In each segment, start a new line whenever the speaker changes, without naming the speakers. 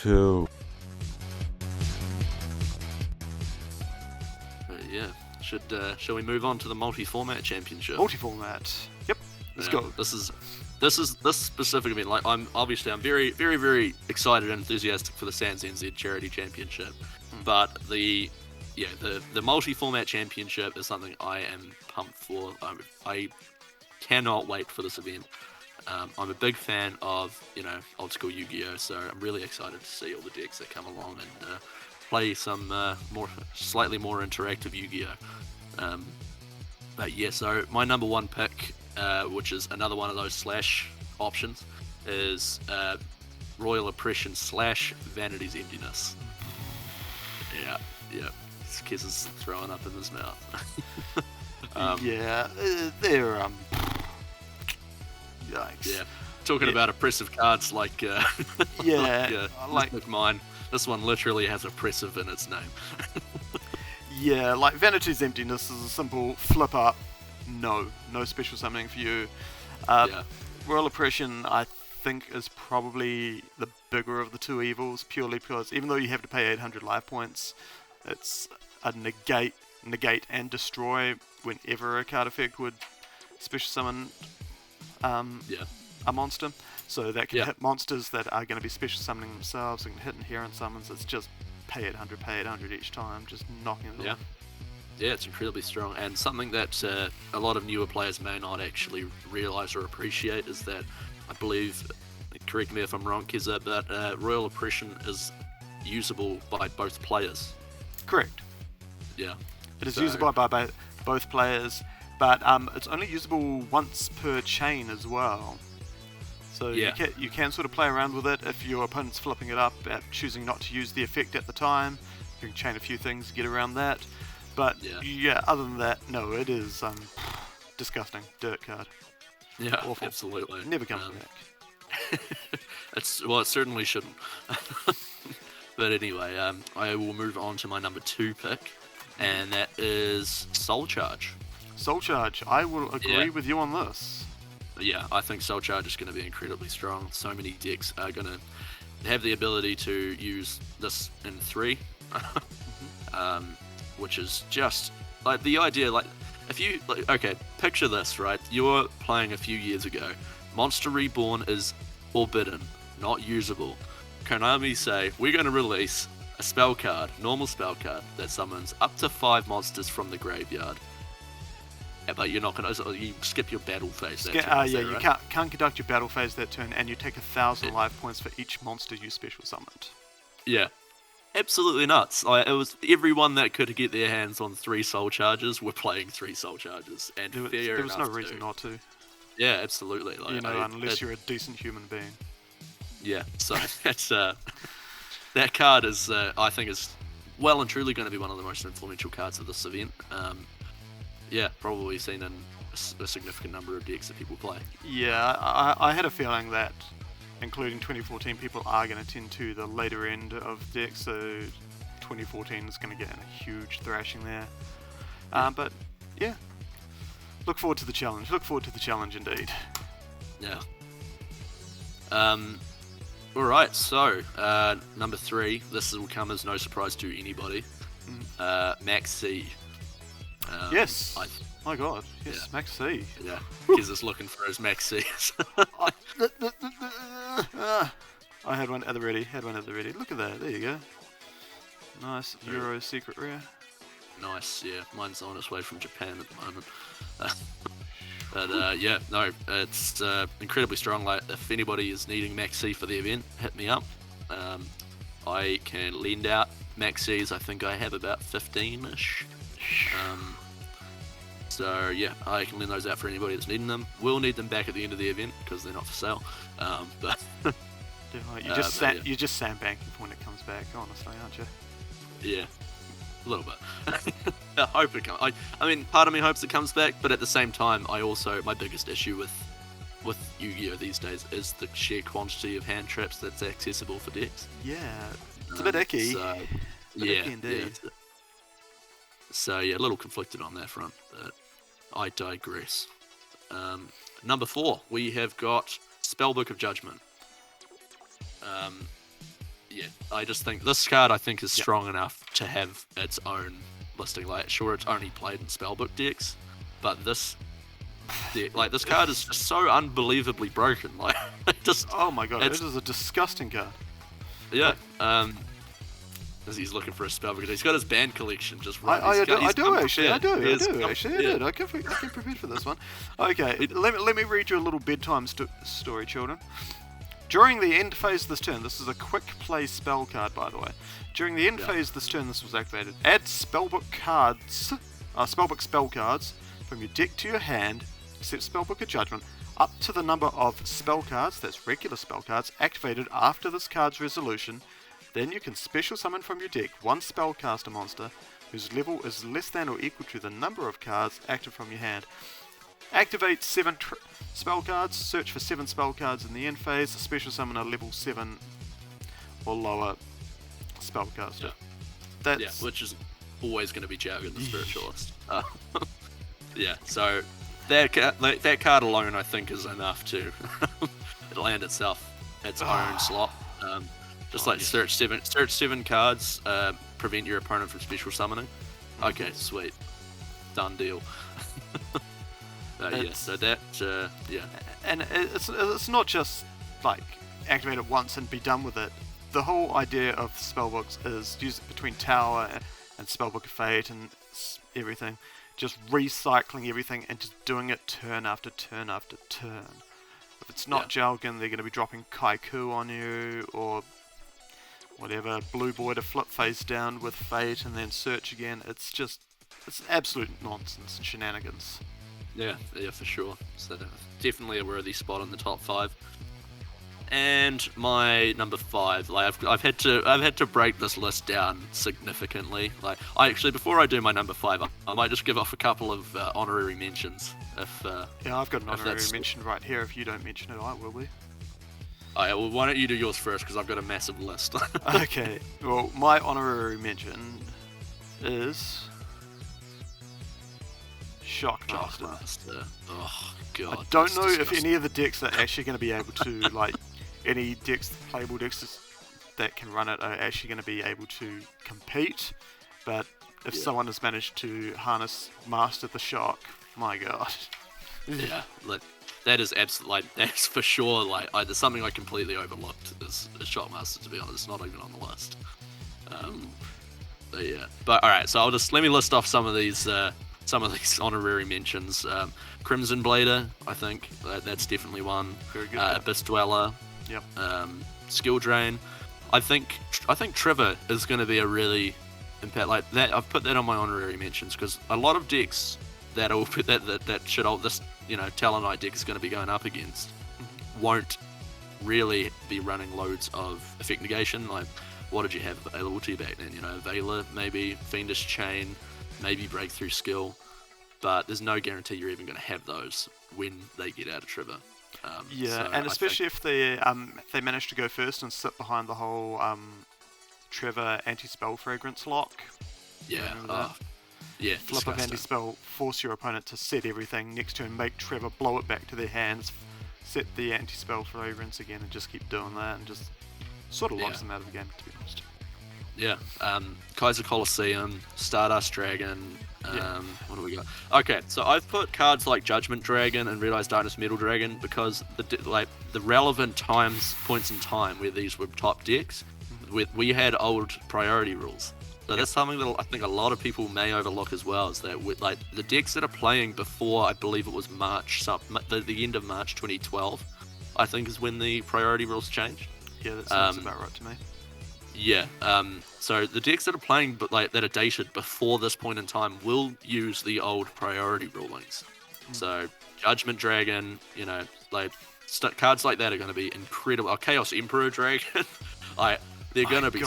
2.
Yeah. Shall we move on to the multi-format championship?
Multi-format. Yep. Let's go.
This specific event. Like, I'm very, very, very excited and enthusiastic for the Sans NZ Charity Championship, but the multi-format championship is something I am pumped for. I cannot wait for this event. I'm a big fan of old school Yu-Gi-Oh, so I'm really excited to see all the decks that come along and play some slightly more interactive Yu-Gi-Oh. But yeah, so my number one pick, which is another one of those slash options, is Royal Oppression / Vanity's Emptiness. Yeah. Kiss is throwing up in his mouth.
They're yikes.
Yeah, talking about oppressive cards like like mine. This one literally has oppressive in its name.
Yeah, like Vanity's Emptiness is a simple flip up. No special summoning for you. Royal Oppression, I think, is probably the bigger of the two evils, purely because even though you have to pay 800 life points, it's a negate and destroy whenever a card effect would special summon a monster. So that can hit monsters that are going to be special summoning themselves. It can hit inherent summons. It's just pay 800 each time, just knocking it off.
Yeah, it's incredibly strong, and something that a lot of newer players may not actually realise or appreciate is that, I believe, correct me if I'm wrong, Keza, but Royal Oppression is usable by both players.
Correct.
Yeah.
It is usable by both players, but it's only usable once per chain as well. So you can sort of play around with it if your opponent's flipping it up, choosing not to use the effect at the time. You can chain a few things to get around that. But other than that, no, it is disgusting. Dirt card.
Yeah,
awful.
Absolutely.
Never comes back.
It certainly shouldn't. But anyway, I will move on to my number 2 pick, and that is Soul Charge.
Soul Charge, I will agree with you on this.
Yeah, I think Soul Charge is going to be incredibly strong. So many decks are going to have the ability to use this in 3, which is just like the idea. Like, if you picture this, right? You're playing a few years ago. Monster Reborn is forbidden, not usable. Konami say, we're going to release a spell card, normal spell card, that summons up to 5 monsters from the graveyard. Yeah, but you're not going to, you skip your battle phase.
You can't conduct your battle phase that turn, and you take 1,000 life points for each monster you special summoned.
Yeah. Absolutely nuts. It was everyone that could get their hands on 3 Soul Charges were playing 3 Soul Charges. And
there was no reason not to.
Yeah, absolutely. Like,
unless you're a decent human being.
Yeah, so that's that card is, I think, is well and truly going to be one of the most influential cards of this event. Probably seen in a significant number of decks that people play.
Yeah, I had a feeling that, including 2014, people are going to tend to the later end of decks, so 2014 is going to get in a huge thrashing there. But yeah, look forward to the challenge. Look forward to the challenge indeed.
Yeah. Alright, so number 3, this will come as no surprise to anybody. Max C.
Yes. My God. Yes, Max C.
Yeah. He's just looking for his Max C.
I had one at the ready. Look at that. There you go. Nice Euro secret rare.
Nice. Yeah. Mine's on its way from Japan at the moment. It's incredibly strong. Like, if anybody is needing Max C for the event, hit me up. I can lend out Max C's. I think I have about 15-ish. So yeah, I can lend those out for anybody that's needing them. We'll need them back at the end of the event because they're not for sale. But
you're just sandbanking when it comes back, honestly, aren't you?
Yeah, a little bit. I hope it comes. I mean, part of me hopes it comes back, but at the same time, my biggest issue with Yu-Gi-Oh these days is the sheer quantity of hand traps that's accessible for decks.
Yeah, it's a bit icky.
So,
icky indeed.
Yeah. So yeah, a little conflicted on that front, but I digress. Number 4, we have got Spellbook of Judgment. yeah, I just think this card I think is strong enough to have its own listing. Like, sure, it's only played in spellbook decks, but this deck, like, this card is just so unbelievably broken. Like, just
Oh my god, it is a disgusting card.
yeah. As he's looking for a spell because he's got his band collection just right.
I do actually. I did.
Yeah.
I came prepared for this one. Okay, let me read you a little bedtime story, children. During the end phase of this turn, this is a quick play spell card, by the way. During the end phase of this turn, this was activated. Add spellbook spell cards from your deck to your hand, except Spellbook of Judgment, up to the number of spell cards, that's regular spell cards, activated after this card's resolution. Then you can special summon from your deck one spellcaster monster whose level is less than or equal to the number of cards active from your hand. Activate 7 spell cards, search for 7 spell cards in the end phase, special summon a level 7 or lower spellcaster. That's
which is always going to be Jargon the Spiritualist. Yeah, so that card alone I think is enough to land itself its own slot. Search seven cards, prevent your opponent from special summoning. Okay, sweet, done deal.
And it's not just like activate it once and be done with it. The whole idea of spellbooks is use it between Tower and Spellbook of Fate and everything, just recycling everything and just doing it turn after turn after turn. If it's not Jalgan, they're going to be dropping Kaiku on you or whatever, Blue Boy to flip face down with Fate and then search again. It's absolute nonsense and shenanigans.
Yeah, for sure. So definitely a worthy spot in the top 5. And my number 5, like I've had to break this list down significantly. Like, before I do my number 5, I might just give off a couple of honorary mentions.
I've got an honorary mention right here. If you don't mention it, I will be.
Well, why don't you do yours first, because I've got a massive list.
Okay, well, my honorary mention is Shockmaster.
Oh, God.
I don't know if any of the decks are actually going to be able to, like, any decks, playable decks that can run it are actually going to be able to compete, but if someone has managed to master the Shock, my God.
Yeah, that is absolutely, that's for sure, there's something I completely overlooked is Shockmaster, to be honest. It's not even on the list. But alright, so let me list off some of these honorary mentions. Crimson Blader, I think, that's definitely one.
Very good.
Abyss Dweller.
Yep.
Skill Drain. I think Trevor is going to be a really impact, like that. I've put that on my honorary mentions because a lot of decks that this Talonite deck is going to be going up against won't really be running loads of effect negation. Like, what did you have available to you back then? Veiler, maybe Fiendish Chain, maybe Breakthrough Skill, but there's no guarantee you're even going to have those when they get out of Trevor.
And especially if they manage to go first and sit behind the whole Trevor anti-spell fragrance lock. Flip up anti-spell, force your opponent to set everything next turn, make Trevor blow it back to their hands, set the anti-spell fragrance again, and just keep doing that, and just sort of locks them out of the game, to be honest.
Yeah, Kaiser Colosseum, Stardust Dragon. What do we got? Okay, so I've put cards like Judgment Dragon and Red Eyes Darkness Metal Dragon because the relevant points in time where these were top decks, we had old priority rules. So that's something that I think a lot of people may overlook as well, is that the decks that are playing before, I believe it was the end of March 2012, I think is when the priority rules changed.
Yeah, that sounds about right to me.
Yeah, so the decks that are playing that are dated before this point in time will use the old priority rulings. So Judgment Dragon, cards like that are going to be incredible. Chaos Emperor Dragon, they're going to be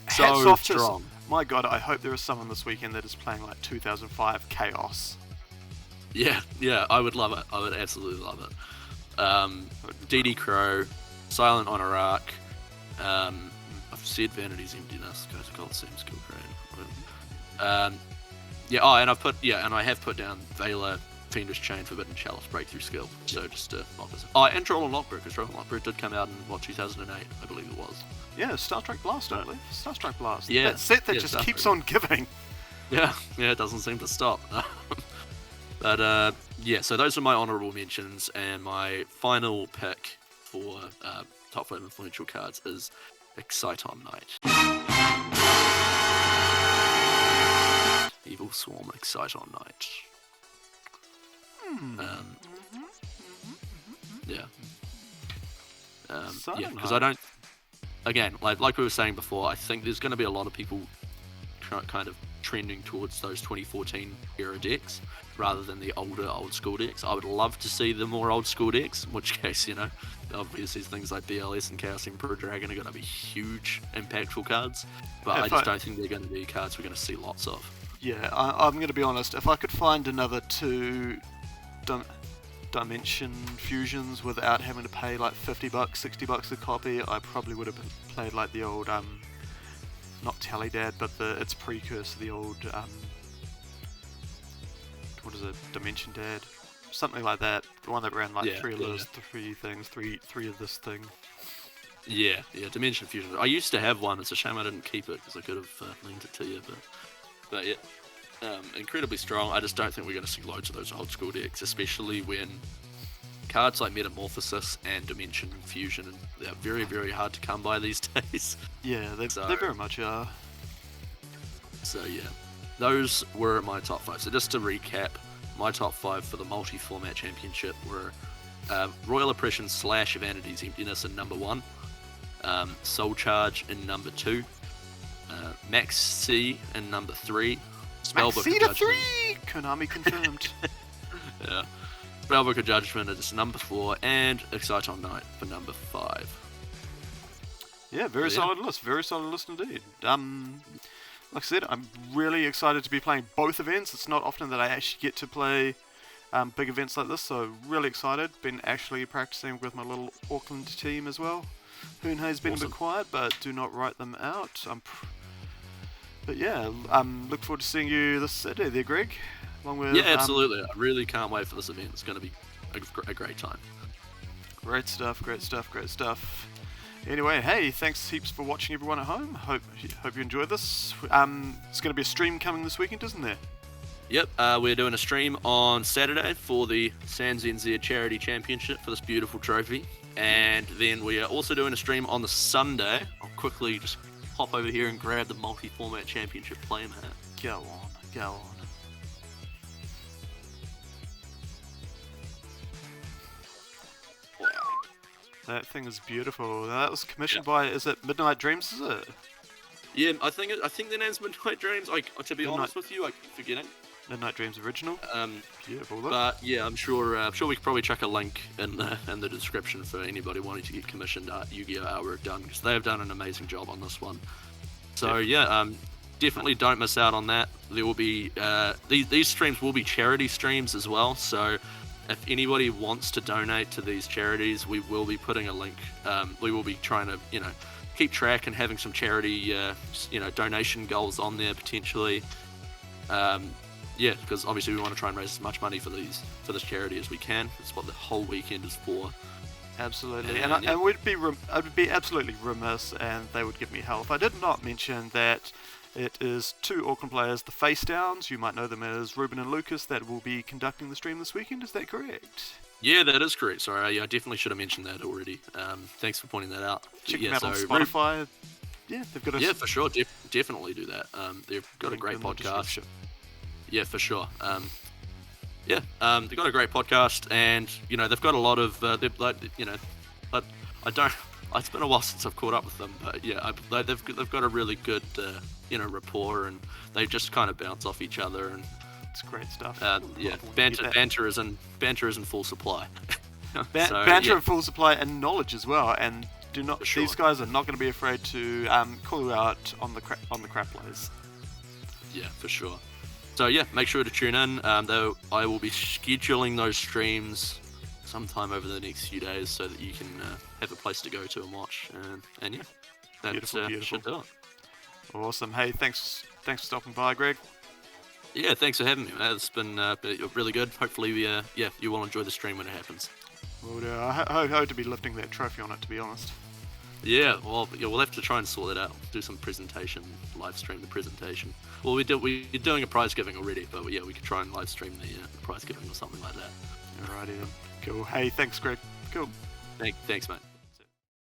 so strong.
My God, I hope there is someone this weekend that is playing 2005 Chaos.
Yeah, I would love it. I would absolutely love it. DD Crow, Silent Honorarch, I've said Vanity's Emptiness, goes to Colosseum Skill Drain. And I have put down Veiler, Fiendish Chain, Forbidden Chalice, Breakthrough Skill. So just knock this. Oh, and Troll and Lockbrook, because Troll and Lockbrook did come out in, 2008, I believe it was.
Yeah, Star Strike Blast, I believe. Star Strike Blast.
Yeah.
That set that
yeah,
just keeps on giving.
Yeah, it doesn't seem to stop. But yeah, so those are my honourable mentions, and my final pick for top 5 influential cards is Exciton Knight. Evil Swarm Exciton Knight. Yeah. Yeah, because I don't. Again, like we were saying before, I think there's going to be a lot of people kind of trending towards those 2014 era decks rather than the old school decks. I would love to see the more old school decks, in which case, obviously things like BLS and Chaos Emperor Dragon are going to be huge, impactful cards, but I just don't think they're going to be cards we're going to see lots of.
Yeah, I'm going to be honest. If I could find another 2 Dimension fusions without having to pay like $50, $60 a copy, I probably would have played like the old, not Talidad, but its precursor, the old, what is it, Dimension Dad? Something like that. The one that ran like 3 of those, 3 things, three of this thing.
Yeah, Dimension Fusion. I used to have one. It's a shame I didn't keep it because I could have linked it to you, but yeah. Incredibly strong. I just don't think we're going to see loads of those old school decks, especially when cards like Metamorphosis and Dimension Fusion, they're very, very hard to come by these days.
Yeah, they very much are.
So yeah, those were my top 5. So just to recap, my top 5 for the multi-format championship were Royal Oppression / Vanity's Emptiness in number 1, Soul Charge in number 2, Max C in number 3, Spellbook of Judgment.
3! Konami confirmed.
Yeah. Spellbook of Judgment is number 4, and Exciton Knight for number 5.
Yeah, very solid list. Very solid list indeed. Like I said, I'm really excited to be playing both events. It's not often that I actually get to play big events like this, so really excited. Been actually practicing with my little Auckland team as well. Hoonhay's been a bit quiet, but do not write them out. But yeah, look forward to seeing you this Saturday there, Greg. Along with,
absolutely. I really can't wait for this event. It's going to be a great time.
Great stuff, great stuff, great stuff. Anyway, hey, thanks heaps for watching, everyone at home. Hope you enjoyed this. It's going to be a stream coming this weekend, isn't there?
Yep, we're doing a stream on Saturday for the Sans NZ Charity Championship for this beautiful trophy. And then we are also doing a stream on the Sunday. I'll quickly just hop over here and grab the multi-format championship play mat.
Go on.
Wow.
That thing is beautiful. That was commissioned by, is it Midnight Dreams, is it?
Yeah, I think the name's Midnight Dreams. To be honest with you, I keep forgetting.
Midnight Dreams original. Beautiful look.
But yeah, I'm sure we could probably chuck a link in the description for anybody wanting to get commissioned Yu-Gi-Oh artwork done, because they have done an amazing job on this one. So definitely don't miss out on that. There will be these streams will be charity streams as well. So if anybody wants to donate to these charities, we will be putting a link. We will be trying to keep track and having some charity donation goals on there potentially. Because obviously we want to try and raise as much money for this charity as we can. That's what the whole weekend is for.
Absolutely, and I would be absolutely remiss, and they would give me hell if I did not mention that it is 2 Auckland players, the Face Downs. You might know them as Ruben and Lucas, that will be conducting the stream this weekend. Is that correct?
Yeah, that is correct. Sorry, I definitely should have mentioned that already. Thanks for pointing that out.
Check them out on Spotify. They've got
yeah, for sure. Definitely do that. They've got a great podcast. Yeah, for sure. They've got a great podcast, and they've got a lot of. It's been a while since I've caught up with them, but yeah, they've got a really good rapport, and they just kind of bounce off each other, and
it's great stuff.
Banter is in full supply.
Banter in full supply, and knowledge as well, and these guys are not going to be afraid to call you out on the crap plays.
Yeah, for sure. So yeah, make sure to tune in. Though I will be scheduling those streams sometime over the next few days, so that you can have a place to go to and watch. And yeah, that
beautiful.
should do it.
Awesome. Hey, thanks for stopping by, Greg.
Yeah, thanks for having me, mate. It's been really good. Hopefully, you will enjoy the stream when it happens.
Well, I hope to be lifting that trophy on it, to be honest.
Yeah, well, we'll have to try and sort that out. Do some presentation, live stream the presentation. Well, we're doing a prize giving already, but yeah, we could try and live stream the prize giving or something like that.
Alrighty then. Cool. Hey, thanks, Greg. Cool.
Thanks, mate.